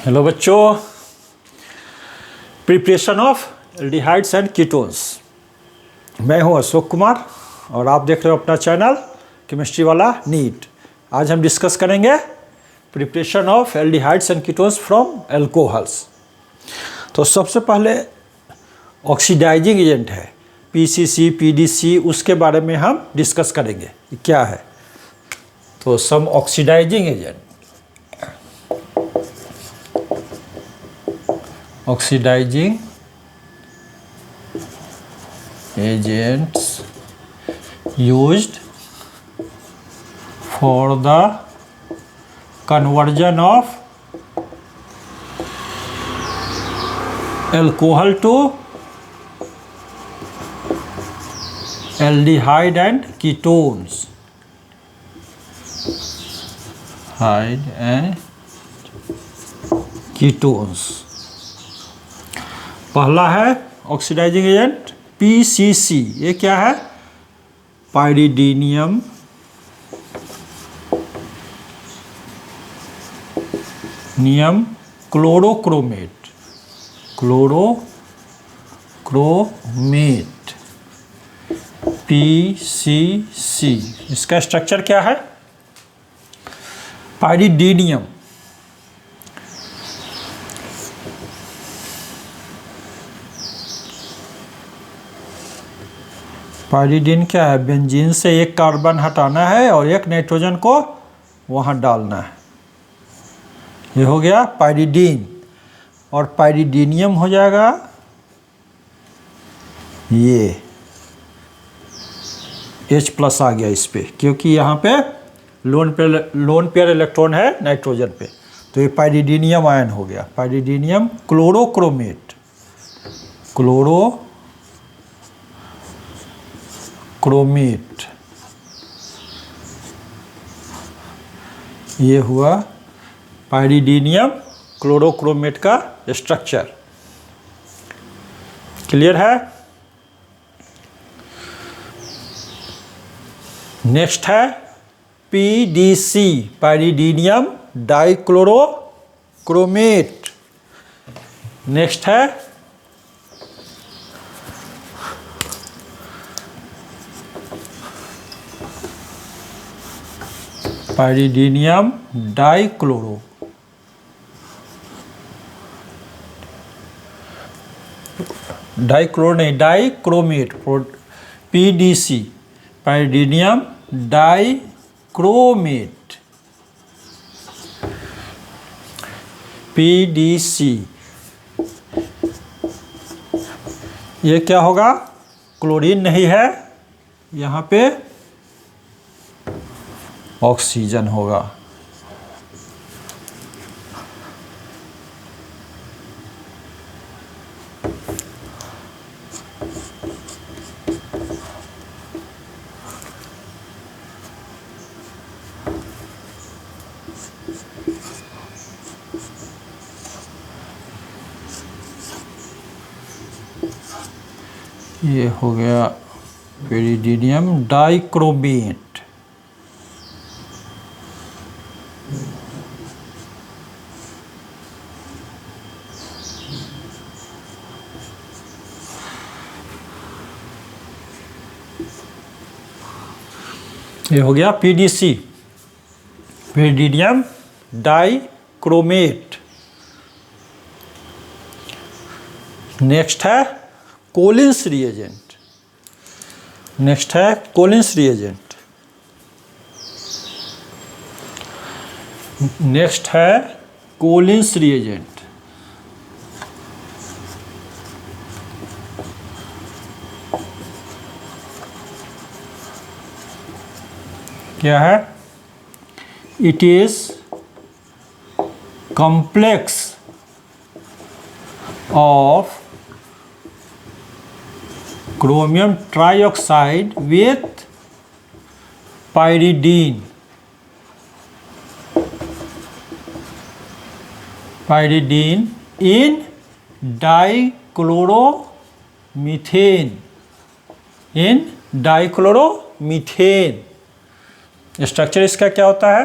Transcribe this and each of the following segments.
Hello बच्चों, preparation of aldehydes and ketones. मैं हूं अशोक कुमार और आप देख रहे हो अपना चैनल केमिस्ट्री वाला नीट। आज हम डिस्कस करेंगे preparation of aldehydes and ketones from alcohols. तो सबसे पहले ऑक्सीडाइजिंग एजेंट है पीसीसी, पीडीसी, उसके बारे में हम डिस्कस करेंगे क्या है। तो some oxidising agent, oxidizing agents used for the conversion of alcohol to aldehyde and ketones. Aldehyde and ketones. पहला है ऑक्सीडाइजिंग एजेंट पीसीसी। ये क्या है? पाइरिडीनियम क्लोरोक्रोमेट। पीसीसी। इसका स्ट्रक्चर क्या है? पाइरिडीनियम पाइरिडीन क्या है? बेंजीन से एक कार्बन हटाना है और एक नाइट्रोजन को वहाँ डालना है। ये हो गया पाइरिडीन। और पाइरिडीनियम हो जाएगा ये H+ आ गया इस पे, क्योंकि यहाँ पे लोन पेयर इलेक्ट्रॉन है नाइट्रोजन पे, तो ये पाइरिडीनियम आयन हो गया। Pyridinium chlorochromate. ये हुआ पाइरिडीनियम क्लोरोक्रोमेट का स्ट्रक्चर। क्लियर है? नेक्स्ट है पीडीसी, पाइरिडीनियम डाइक्लोरोक्रोमेट। नेक्स्ट है pyridinium dichromate. PDC pyridinium dichromate. PDC ये क्या होगा? क्लोरीन नहीं है, यहाँ पे ऑक्सीजन होगा। ये हो गया पाइरिडीनियम डाइक्रोमेट। ये हो गया पीडीसी, पाइरिडीनियम डाइक्रोमेट। नेक्स्ट है कोलिन्स रिएजेंट। नेक्स्ट है कोलिन्स रिएजेंट। नेक्स्ट है कोलिन्स रिएजेंट। क्या है? It is complex of chromium trioxide with pyridine in dichloromethane. Structure इसका क्या होता है?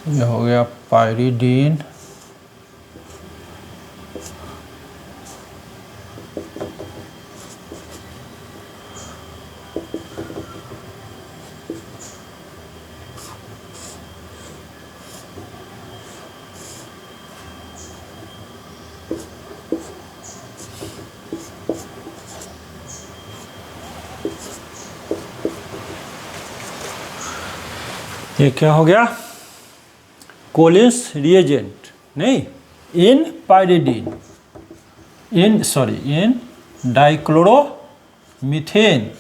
ये हो गया पायरीडीन, ये क्या हो गया, कोलिन्स रिएजेंट, नहीं, इन पायरीडीन, इन डाइक्लोरोमीथेन,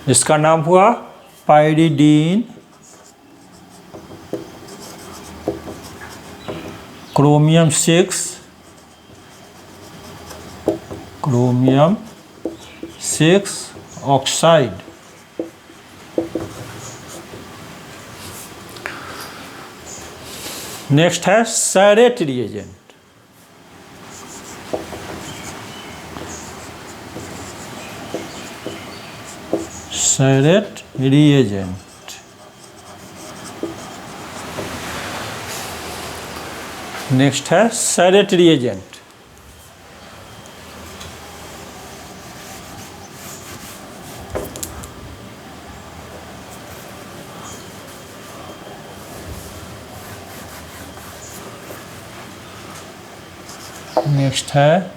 इसका नाम हुआ पायरीडीन क्रोमियम 6 ऑक्साइड। नेक्स्ट है Surratt reagent, Surratt reagent. Next है सैरेट रिएजेंट, नेक्स्ट है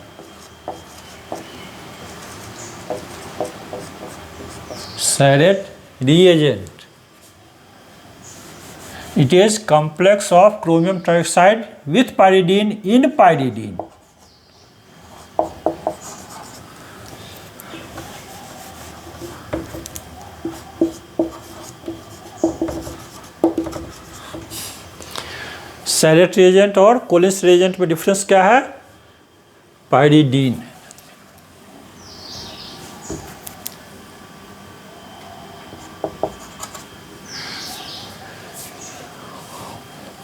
Surratt reagent. It is complex of chromium trioxide with pyridine in pyridine. Surratt reagent और कोलिन्स रिएजेंट में difference क्या है? पायरीडीन।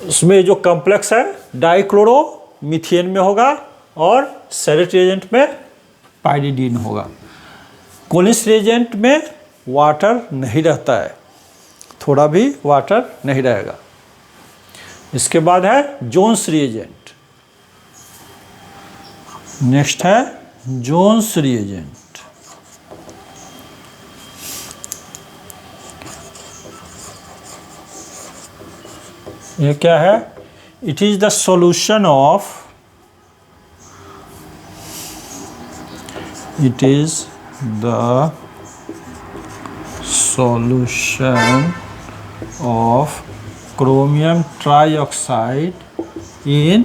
उसमें जो कॉम्प्लेक्स है डाइक्लोरोमीथेन में होगा और सैरेट रिएजेंट में पायरीडीन होगा। कोलिन्स रिएजेंट में वाटर नहीं रहता है, थोड़ा भी वाटर नहीं रहेगा। इसके बाद है जोन्स रिएजेंट। नेक्स्ट है जोन्स रिएजेंट। ये क्या है? It is the solution of, it is the solution of chromium trioxide in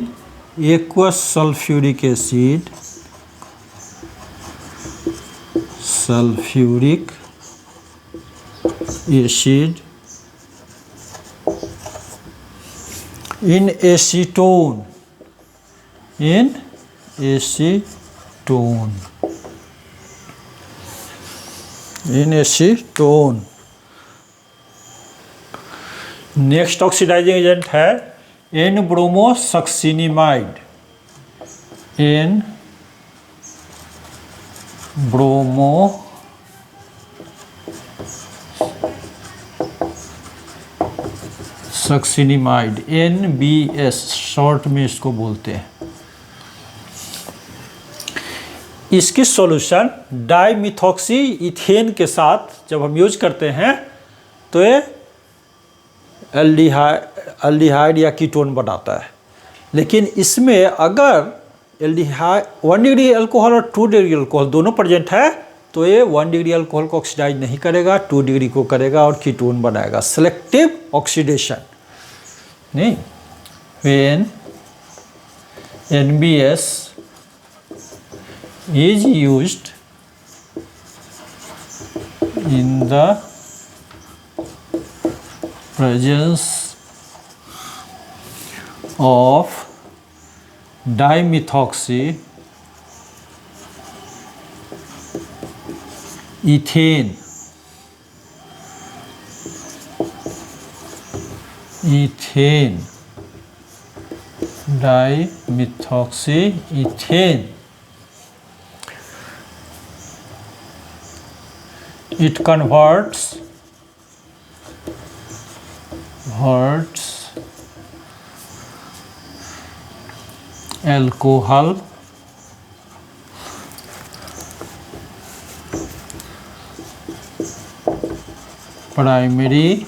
aqueous sulfuric acid, in acetone, next oxidising agent है N bromosuccinimide. N bromosuccinimide, NBS short में इसको बोलते हैं। इसकी सॉल्यूशन डाइमिथॉक्सी इथेन के साथ जब हम यूज करते हैं तो ये एल्डिहाइड या कीटोन बनाता है। लेकिन इसमें अगर एल्डिहाइड 1 डिग्री अल्कोहल और 2 डिग्री अल्कोहल दोनों प्रेजेंट है तो ये 1 डिग्री अल्कोहल को ऑक्सीडाइज नहीं करेगा, 2 डिग्री को करेगा और कीटोन बनाएगा। Selective oxidation. नहीं, when NBS is used in the presence of dimethoxy ethane, dimethoxy ethane, it converts converts alcohol primary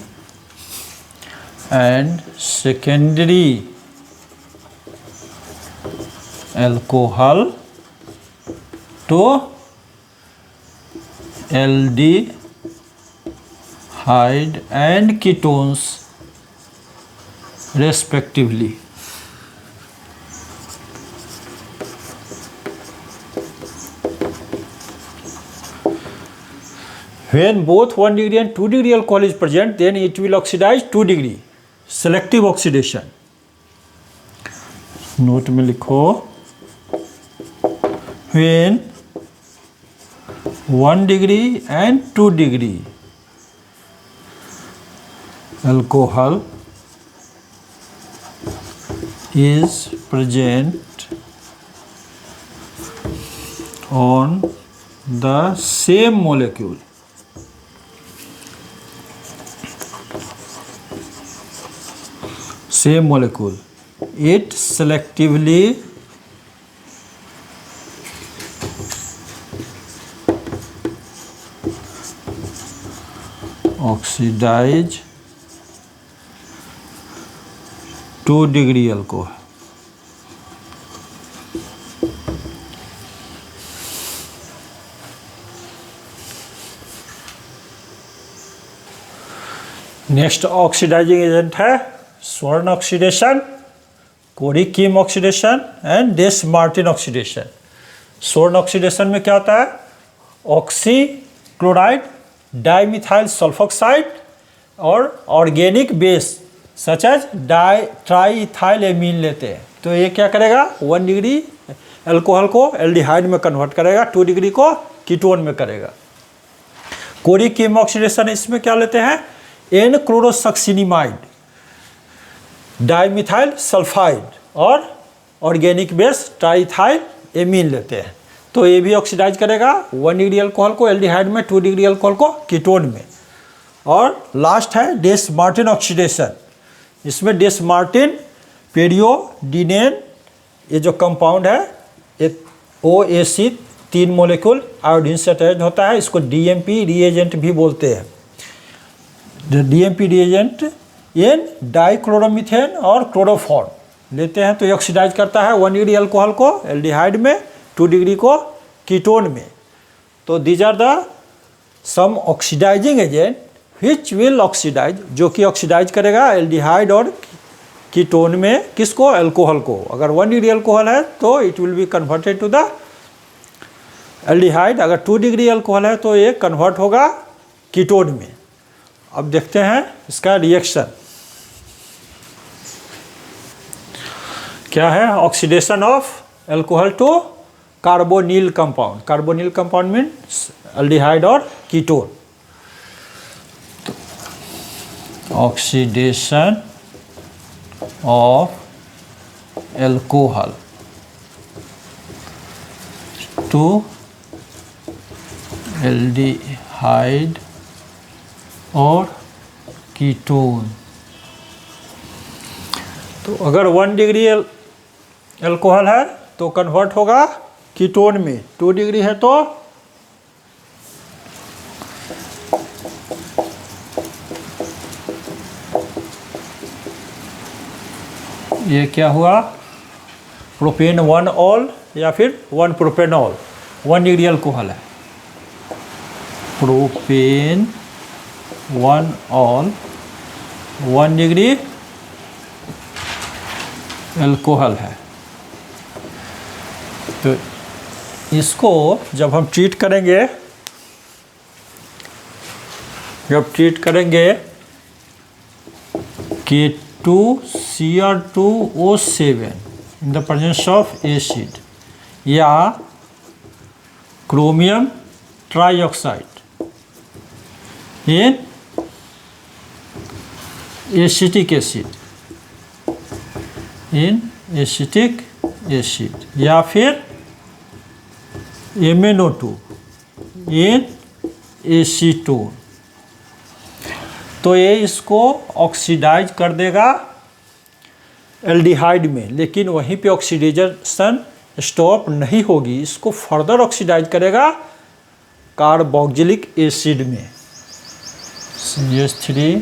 and secondary alcohol to aldehyde and ketones respectively. When both 1 degree and 2 degree alcohol is present, then it will oxidize 2 degree. Selective oxidation. Note में लिखो, when 1 degree and 2 degree alcohol is present on the same molecule, it selectively oxidize 2 degree alcohol. Next oxidising agent है Swern oxidation, Corey Kim oxidation and Dess Martin oxidation. Swern oxidation में क्या होता है, oxy chloride dimethyl sulfoxide और organic base such as triethyl amine लेते हैं। तो ये क्या करेगा, 1 डिग्री अल्कोहल को एल्डिहाइड में कन्वर्ट करेगा, 2 डिग्री को कीटोन में करेगा। कोरिकीम ऑक्सीडेशन इसमें क्या लेते हैं, एन क्लोरोसक्सिनिमाइड डाइमिथाइल सल्फाइड और ऑर्गेनिक बेस ट्राईइथाइल एमीन लेते हैं। तो ये भी ऑक्सीडाइज करेगा 1 डिग्री अल्कोहल को एल्डिहाइड में, 2 डिग्री अल्कोहल को कीटोन में। और लास्ट है डेस मार्टिन ऑक्सीडेशन। इसमें डेस मार्टिन पेरियोडिनेन ये जो कंपाउंड है, ये OAC 3 मोलिक्यूल आयोडीन से अटैच होता है। इसको DMP रिएजेंट भी बोलते हैं। DMP रिएजेंट एन डाइक्लोरोमीथेन और क्लोरोफॉर्म लेते हैं। तो ये ऑक्सीडाइज करता है 1 डिग्री अल्कोहल को एल्डिहाइड में, 2 डिग्री को कीटोन में। तो these are the some oxidising agent which will oxidise, जो कि ऑक्सीडाइज करेगा एल्डिहाइड और कीटोन में, किसको, अल्कोहल को। अगर 1 डिग्री अल्कोहल है तो it will be converted to the aldehyde, अगर 2 डिग्री अल्कोहल है तो ये कन्वर्ट होगा कीटोन में। अब देखते हैं इसका रिएक्शन क्या है। Oxidation of alcohol to carbonyl compound. Carbonyl compound means aldehyde और ketone. Oxidation of alcohol to aldehyde और कीटोन। तो अगर 1 डिग्री अल्कोहल है तो कन्वर्ट होगा कीटोन में, 2 डिग्री है तो ये क्या हुआ, प्रोपेन 1 ऑल या फिर 1 प्रोपेनॉल। 1 डिग्री अल्कोहल है, प्रोपेन 1 ऑल 1 डिग्री अल्कोहल है। तो इसको जब हम ट्रीट करेंगे, K2Cr2O7 in the presence of acid या chromium trioxide in acetic acid, या फिर MnO2 इन एसीटोन। तो तो ये इसको ऑक्सीडाइज कर देगा एल्डिहाइड में, लेकिन वहीं पे ऑक्सीडेशन स्टॉप नहीं होगी, इसको फर्दर ऑक्सीडाइज करेगा कार्बोक्जिलिक एसिड में, CH3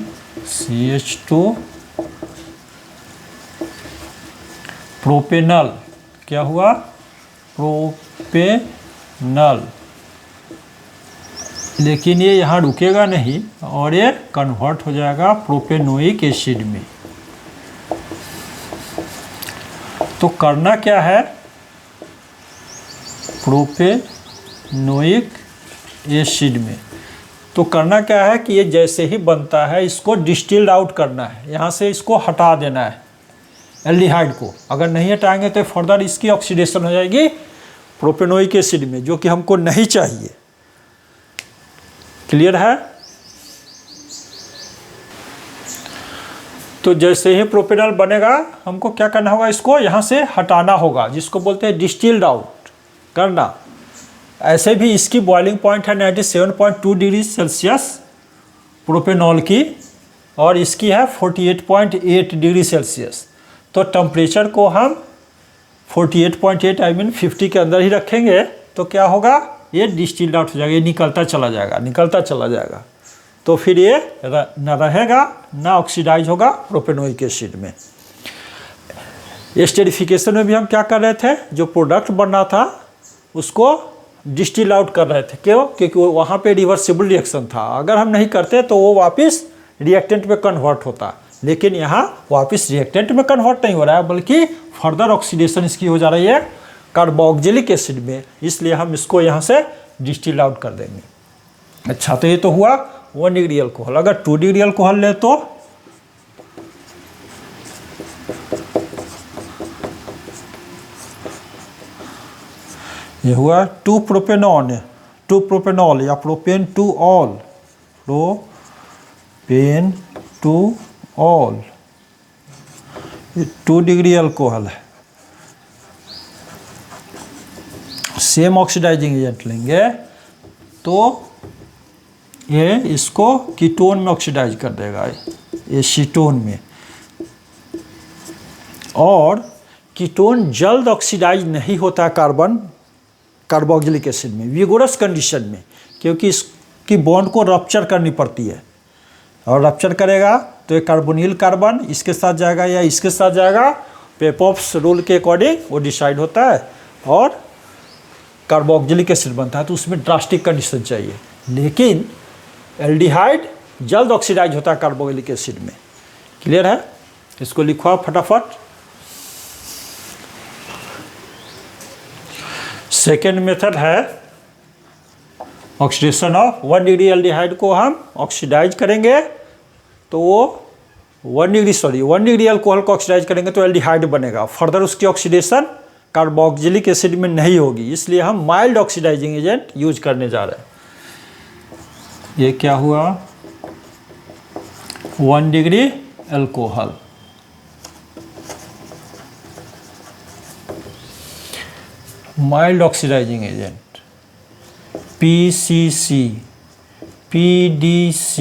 CH2 प्रोपेनल, क्या हुआ, प्रोपेनल, लेकिन ये यहाँ रुकेगा नहीं और ये कन्वर्ट हो जाएगा प्रोपेनोइक एसिड में। तो करना क्या है, प्रोपेनोइक एसिड में तो करना क्या है कि ये जैसे ही बनता है इसको डिस्टिल्ड आउट करना है, यहाँ से इसको हटा देना है एल्डिहाइड को। अगर नहीं हटाएंगे तो फर्दर इसकी ऑक्सीडेशन हो जाएगी प्रोपेनोइक एसिड में, जो कि हमको नहीं चाहिए। क्लियर है? तो जैसे ही प्रोपेनल बनेगा हमको क्या करना होगा, इसको यहाँ से हटाना होगा, जिसको बोलते हैं डिस्टिल्ड आउट करना। ऐसे भी इसकी बॉइलिंग पॉइंट है 97.2 डिग्री सेल्सियस प्रोपेनॉल की, और इसकी है 48.8 डिग्री सेल्सियस। तो टेम्परेचर को हम 48.8 आई मीन 50 के अंदर ही रखेंगे, तो क्या होगा, ये डिस्टिल्ड आउट हो जाएगा, ये निकलता चला जाएगा। तो फिर ये न रहेगा ना ऑक्सीडाइज होगा प्रोपेनोइक एसिड में। एस्टेरिफिकेशन में भी हम क्या कर रहे थे, जो प्रोडक्ट बनना था उसको डिस्टिल आउट कर रहे थे। क्यों? क्योंकि वो वहाँ पे रिवर्सिबल रिएक्शन था, अगर हम नहीं करते तो वो वापस रिएक्टेंट में कन्वर्ट होता, लेकिन यहाँ वापस रिएक्टेंट में कन्वर्ट नहीं हो रहा है, बल्कि फर्दर ऑक्सीडेशन इसकी हो जा रही है कार्बोक्जिलिक एसिड में, इसलिए हम इसको यहाँ से डिस्टिल आउट कर देंगे। अच्छा, तो ये तो हुआ 1 डिग्री अल्कोहल। अगर 2 डिग्री अल्कोहल ले तो ये हुआ 2 प्रोपेनॉल या प्रोपेन टू ऑल, ये 2 डिग्री अल्कोहल है। सेम ऑक्सीडाइजिंग एजेंट लेंगे तो ये इसको कीटोन में ऑक्सीडाइज कर देगा, एसीटोन में। और कीटोन जल्द ऑक्सीडाइज नहीं होता कार्बोक्जिलिक एसिड में, विगोरस कंडीशन में, क्योंकि इसकी बॉन्ड को रप्चर करनी पड़ती है, और रप्चर करेगा तो ये कार्बोनिल कार्बन इसके साथ जाएगा या इसके साथ जाएगा, पेपोव्स रूल के अकॉर्डिंग वो डिसाइड होता है, और कार्बोक्जिलिक एसिड बनता है। तो उसमें ड्रास्टिक कंडीशन चाहिए, लेकिन एल्डिहाइड जल्द ऑक्सीडाइज होता है कार्बोक्जिलिक एसिड में। क्लियर है? इसको लिखो फटाफट। सेकेंड मेथड है ऑक्सीडेशन ऑफ 1 डिग्री एल्डिहाइड को हम ऑक्सीडाइज करेंगे, तो वो 1 डिग्री अल्कोहल को ऑक्सीडाइज करेंगे तो एल्डिहाइड बनेगा। फर्दर उसकी ऑक्सीडेशन कार्बोक्जिलिक एसिड में नहीं होगी, इसलिए हम माइल्ड ऑक्सीडाइजिंग एजेंट यूज करने जा रहे हैं। ये क्या हुआ, 1 degree alcohol, mild oxidizing agent PCC, PDC,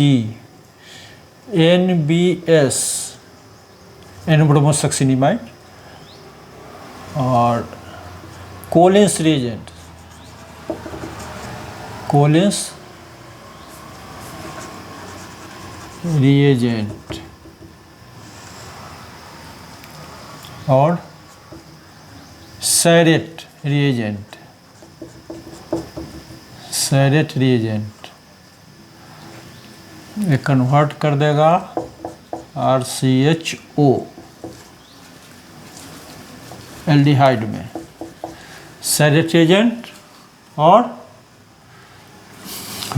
NBS, N-ब्रोमोसक्सिनिमाइड, और कोलिन्स रिएजेंट, और सैरेट रिएजेंट, ये कन्वर्ट कर देगा RCHO एल्डिहाइड में, सैरेट रिएजेंट और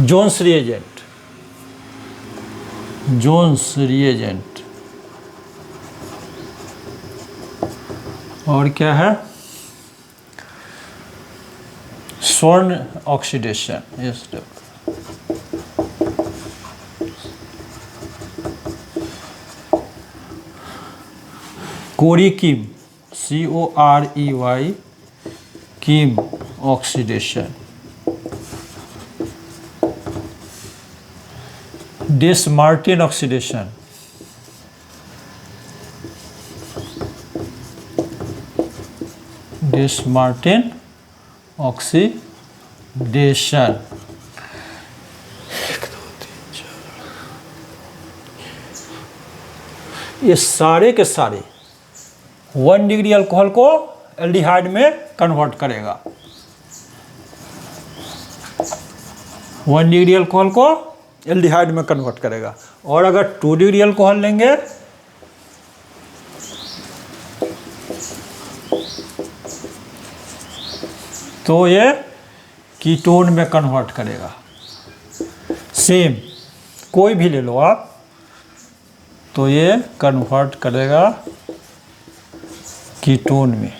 जोन्स रिएजेंट, और क्या है, Swern oxidation, yes, Corey Kim, COREY, Kim oxidation, Dess Martin oxidation, Dess Martin oxidation. ये सारे के सारे 1 डिग्री अल्कोहल को एल्डिहाइड में कन्वर्ट करेगा। 1 डिग्री अल्कोहल को एल्डिहाइड में कन्वर्ट करेगा। और अगर 2 डिग्री अल्कोहल लेंगे तो ये कीटोन में कन्वर्ट करेगा। सेम कोई भी ले लो आप, तो ये कन्वर्ट करेगा कीटोन में।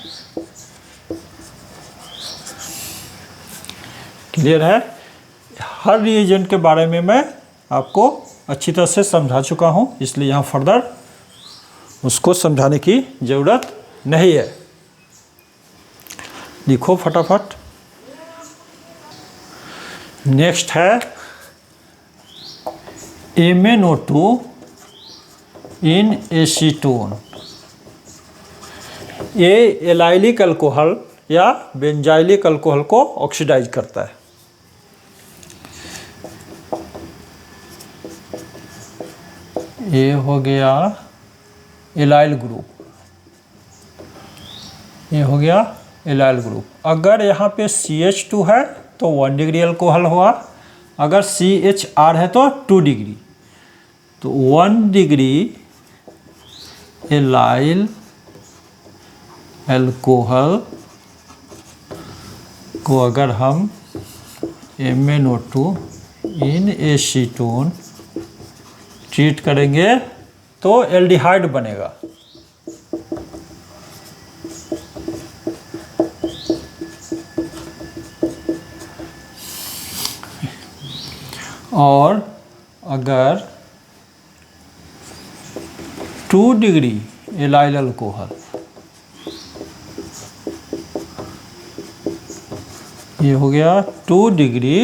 क्लियर है? हर रिएजेंट के बारे में मैं आपको अच्छी तरह से समझा चुका हूं, इसलिए यहाँ फर्दर उसको समझाने की ज़रूरत नहीं है। लिखो फटाफट। नेक्स्ट है MnO2 इन एसीटोन। ये एलाइलिक अल्कोहल या बेंजाइलिक अल्कोहल को ऑक्सीडाइज करता है। ये हो गया एलाइल ग्रुप, ये हो गया एलाइल ग्रुप। अगर यहाँ पे CH2 है तो 1 डिग्री अल्कोहल हुआ, अगर CHR है तो 2 डिग्री। तो 1 डिग्री एलाइल अल्कोहल को अगर हम MnO2 इन एसीटोन ट्रीट करेंगे तो एल्डिहाइड बनेगा। और अगर 2 डिग्री एलाइल अल्कोहल, ये हो गया 2 डिग्री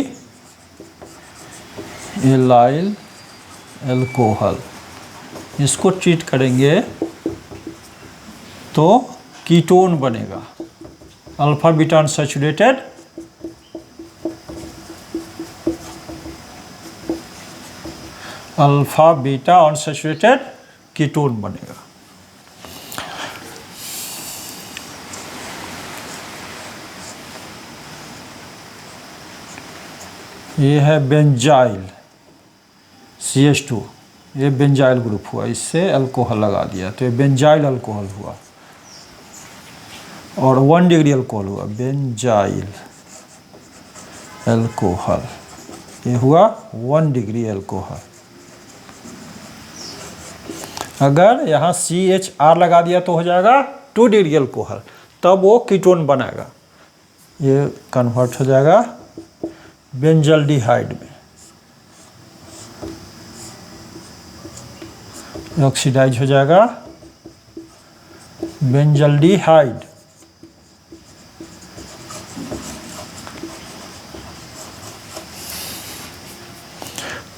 एलाइल अल्कोहल, इसको ट्रीट करेंगे तो कीटोन बनेगा। Alpha beta unsaturated alpha beta unsaturated ketone बनेगा। ये है बेंजाइल CH2, ये बेंजाइल ग्रुप हुआ, इससे अल्कोहल लगा दिया तो ये बेंजाइल अल्कोहल हुआ। और 1 डिग्री अल्कोहल हुआ, बेंजाइल अल्कोहल, ये हुआ 1 डिग्री अल्कोहल। अगर यहाँ CHR लगा दिया तो हो जाएगा 2 डिग्री अल्कोहल, तब वो कीटोन बनाएगा, ये कन्वर्ट हो जाएगा बेंजल्डिहाइड में, ऑक्सीडाइज हो जाएगा बेंजल्डिहाइड।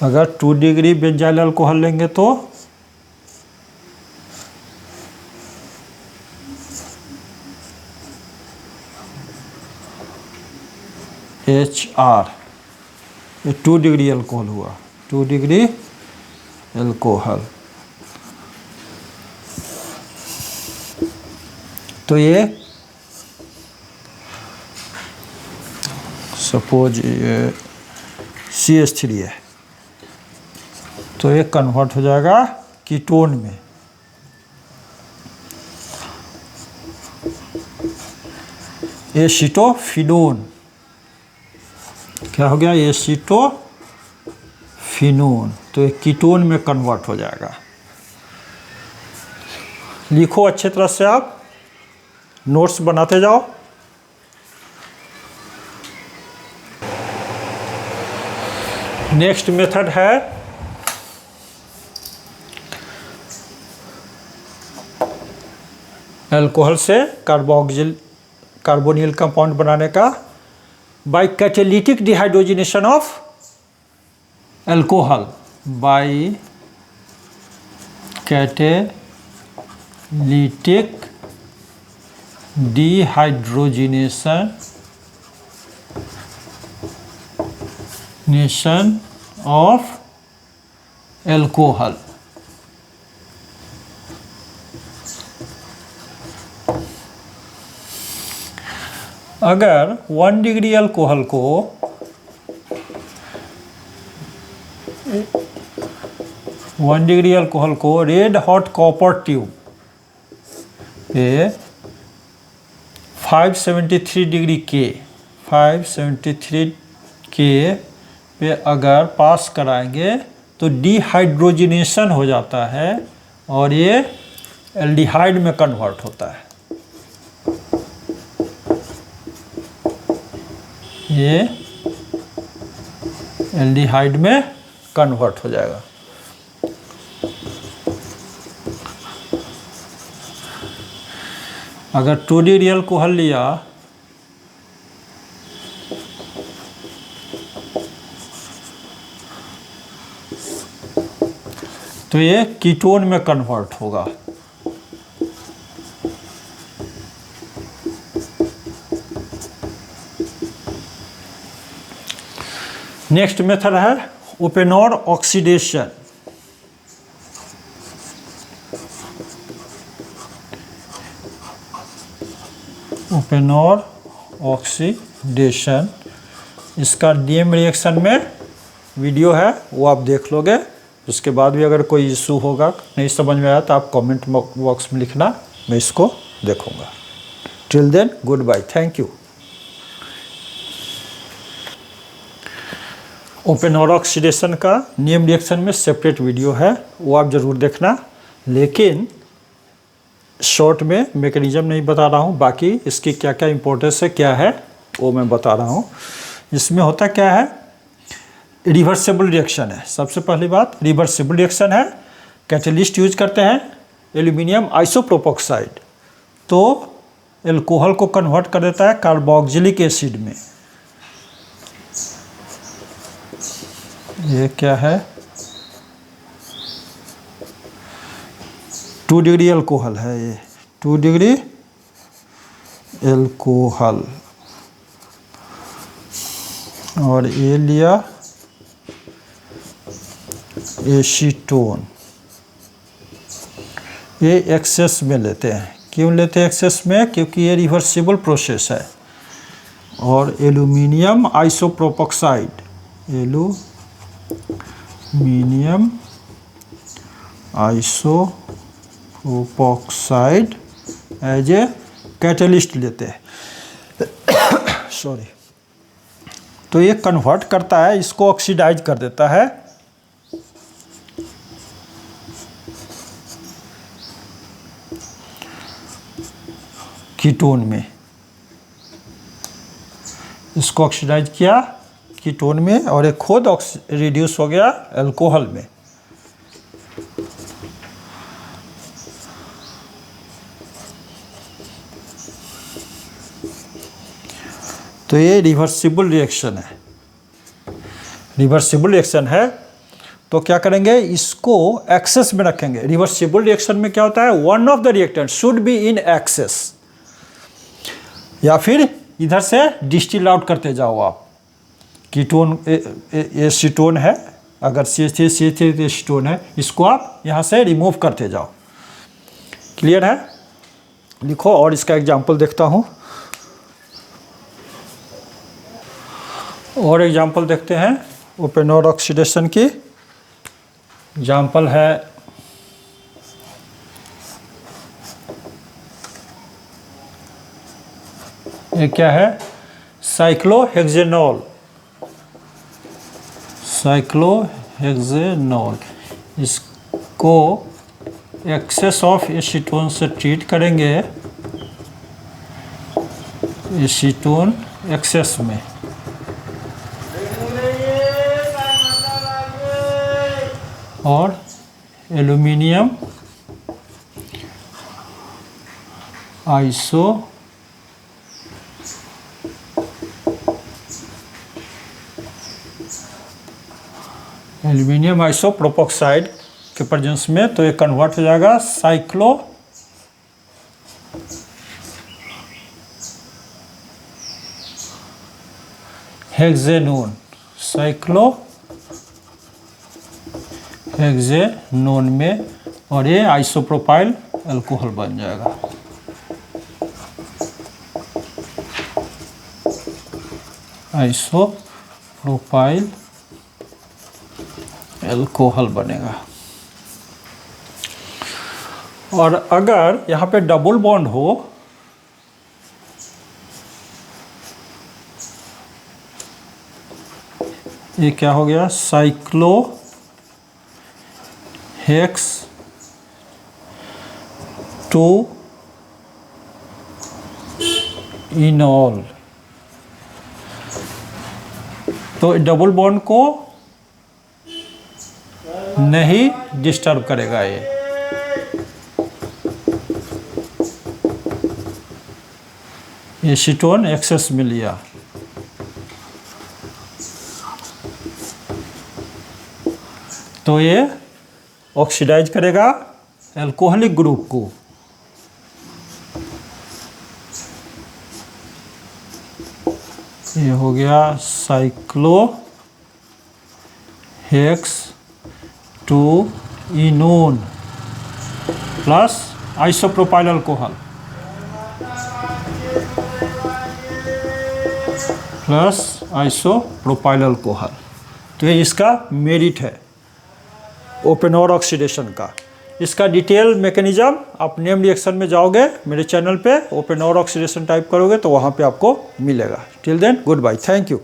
अगर 2 डिग्री बेंजाइल अल्कोहल लेंगे तो HR, ये 2 डिग्री अल्कोहल हुआ, 2 डिग्री अल्कोहल। तो ये सपोज ये CH3 है, तो ये कन्वर्ट हो जाएगा कीटोन में। एसीटोफिनोन, क्या हो गया? एसीटोफिनोन, तो ये कीटोन में कन्वर्ट हो जाएगा। लिखो अच्छे तरह से, आप नोट्स बनाते जाओ। नेक्स्ट मेथड है अल्कोहल से कार्बोनिल कंपाउंड बनाने का, by catalytic dehydrogenation of alcohol. By catalytic dehydrogenation of alcohol. अगर 1 डिग्री अल्कोहल को 1 डिग्री अल्कोहल को रेड हॉट कॉपर ट्यूब पे 573 डिग्री के 573 के पे अगर पास कराएंगे तो डिहाइड्रोजिनेशन हो जाता है और ये एल्डिहाइड में कन्वर्ट होता है। ये एल्डिहाइड में कन्वर्ट हो जाएगा। अगर 2 डिग्री अल्कोहल लिया तो ये कीटोन में कन्वर्ट होगा। नेक्स्ट मेथड है ओपेनोर ऑक्सीडेशन। ओपेनोर ऑक्सीडेशन, इसका डीएम रिएक्शन में वीडियो है, वो आप देख लोगे। उसके बाद भी अगर कोई इशू होगा, नहीं समझ में आया तो आप कमेंट बॉक्स में लिखना, मैं इसको देखूंगा। Till then good bye, thank you. Oppenauer oxidation का नियम रिएक्शन में सेपरेट वीडियो है, वो आप ज़रूर देखना, लेकिन शॉर्ट में मैकेनिज्म नहीं बता रहा हूँ। बाकी इसकी क्या क्या इंपॉर्टेंस है, क्या है, वो मैं बता रहा हूँ। इसमें होता क्या है, रिवर्सिबल रिएक्शन है। सबसे पहली बात रिवर्सिबल रिएक्शन है। कैटलिस्ट यूज करते हैं एल्यूमिनियम आइसोप्रोपोक्साइड, तो एल्कोहल को कन्वर्ट कर देता है कार्बोक्सिलिक एसिड में। ये क्या है, 2 डिग्री अल्कोहल है, ये 2 डिग्री अल्कोहल, और ये लिया एसीटोन। ये एक्सेस में लेते हैं। क्यों लेते हैं एक्सेस में? क्योंकि ये रिवर्सिबल प्रोसेस है। और aluminium isopropoxide, aluminium isopropoxide as a catalyst लेते हैं। सॉरी। तो ये कन्वर्ट करता है, इसको ऑक्सीडाइज कर देता है कीटोन में। इसको ऑक्सीडाइज किया कीटोन में और एक खुद रिड्यूस हो गया अल्कोहल में। तो ये रिवर्सिबल रिएक्शन है। रिवर्सिबल रिएक्शन है तो क्या करेंगे, इसको एक्सेस में रखेंगे। रिवर्सिबल रिएक्शन में क्या होता है, one of the reactant should be in excess, या फिर इधर से डिस्टिल आउट करते जाओ आप। कीटोन एसीटोन है, अगर CH3 एसीटोन है, इसको आप यहाँ से रिमूव करते जाओ। क्लियर है? लिखो और इसका एग्जांपल देखता हूँ। और एग्जांपल देखते हैं ओपेनोर ऑक्सीडेशन की। एग्जांपल है ये क्या है, साइक्लोहेक्सेनॉल। साइक्लोहेक्सेनॉल, इसको एक्सेस ऑफ एसीटोन से ट्रीट करेंगे, एसीटोन एक्सेस में। और एल्यूमिनियम एल्यूमिनियम आइसोप्रोपोक्साइड के प्रेजेंस में, तो ये कन्वर्ट हो जाएगा साइक्लो हेक्सेनोन, साइक्लो हेक्सेनोन में, और ये आइसोप्रोपाइल अल्कोहल बन जाएगा। आइसोप्रोपाइल अल्कोहल बनेगा। और अगर यहाँ पे डबल बॉन्ड हो ये क्या हो गया, साइक्लो हेक्स 2 इनॉल, तो डबल बॉन्ड को नहीं डिस्टर्ब करेगा ये। एसीटोन एक्सेस में लिया, तो ये ऑक्सीडाइज करेगा अल्कोहलिक ग्रुप को। ये हो गया cyclo hex 2 इनोन plus isopropyl alcohol plus isopropyl alcohol. तो ये इसका मेरिट है ओपन ओर ऑक्सीडेशन का। इसका डिटेल मैकेनिज्म आप नेम रिएक्शन में जाओगे मेरे चैनल पे, ओपन ओर ऑक्सीडेशन टाइप करोगे तो वहाँ पे आपको मिलेगा। Till then good bye, thank you.